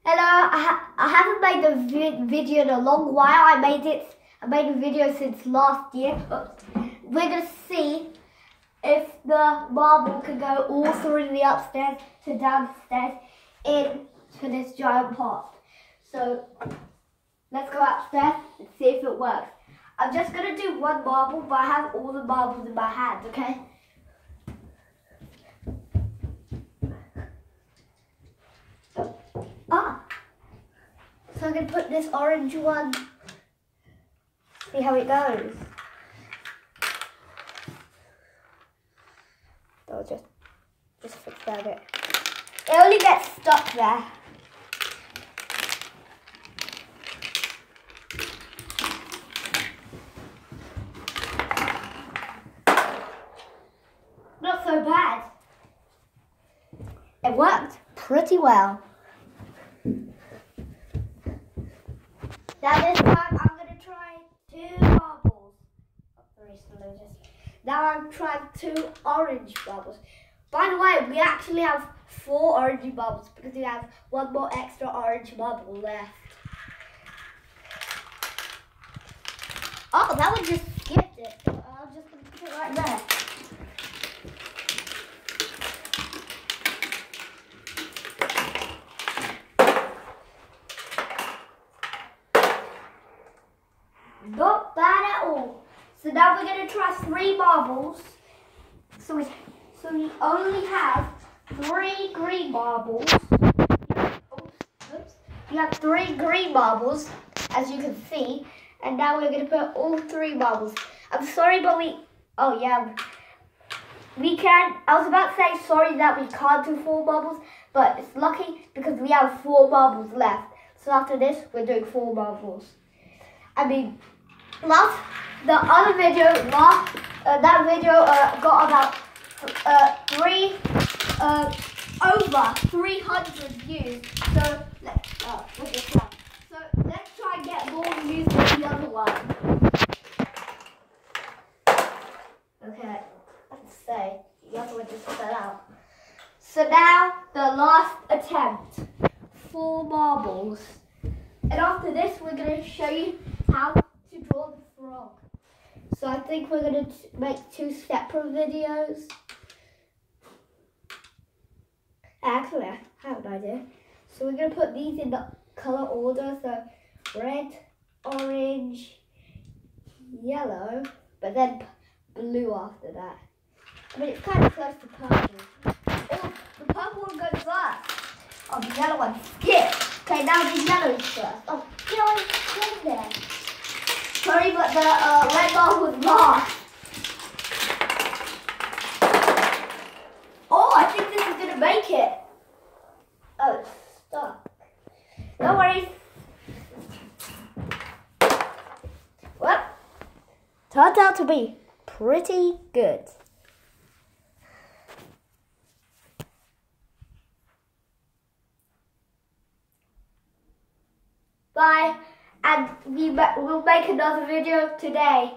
Hello, I haven't made a video in a long while. I made a video since last year. We're gonna see if the marble can go all through the upstairs to downstairs into this giant pot. So let's go upstairs and see if it works. I'm just gonna do one marble, but I have all the marbles in my hand, okay? So I'm going to put this orange one, see how it goes. I'll just fix that a bit. It only gets stuck there. Not so bad. It worked pretty well. Now this time I'm going to try 2 marbles. Now I'm trying 2 orange marbles. By the way, we actually have 4 orange marbles because we have 1 more extra orange marble left. Oh, that one just skipped it. I'm just going to put it right there. Not bad at all. So now we're going to try 3 marbles. So we only have 3 green marbles. Oops. You have 3 green marbles, as you can see. And now we're going to put all 3 marbles. I'm sorry, but we can. I was about to say sorry that we can't do 4 marbles, but it's lucky because we have 4 marbles left. So after this, we're doing 4 marbles. I mean, the other video, that video got about over 300 views. So let's try and get more views than the other one. Okay, let's say the other one just fell out. So now the last attempt, 4 marbles, and after this we're going to show you how to draw the frog. So I think we're going to make 2 separate videos. Actually, I have an idea. So we're going to put these in the color order. So red, orange, yellow, but then blue after that. I mean, it's kind of close to purple. Oh, the purple one goes first. Oh, the yellow one skipped. Okay, now the yellow is first. Oh, yellow is there. Sorry, but the red marble was lost. Oh, I think this is going to make it. Oh, it's stuck. No worries. Well, turned out to be pretty good. Bye. And we'll make another video today.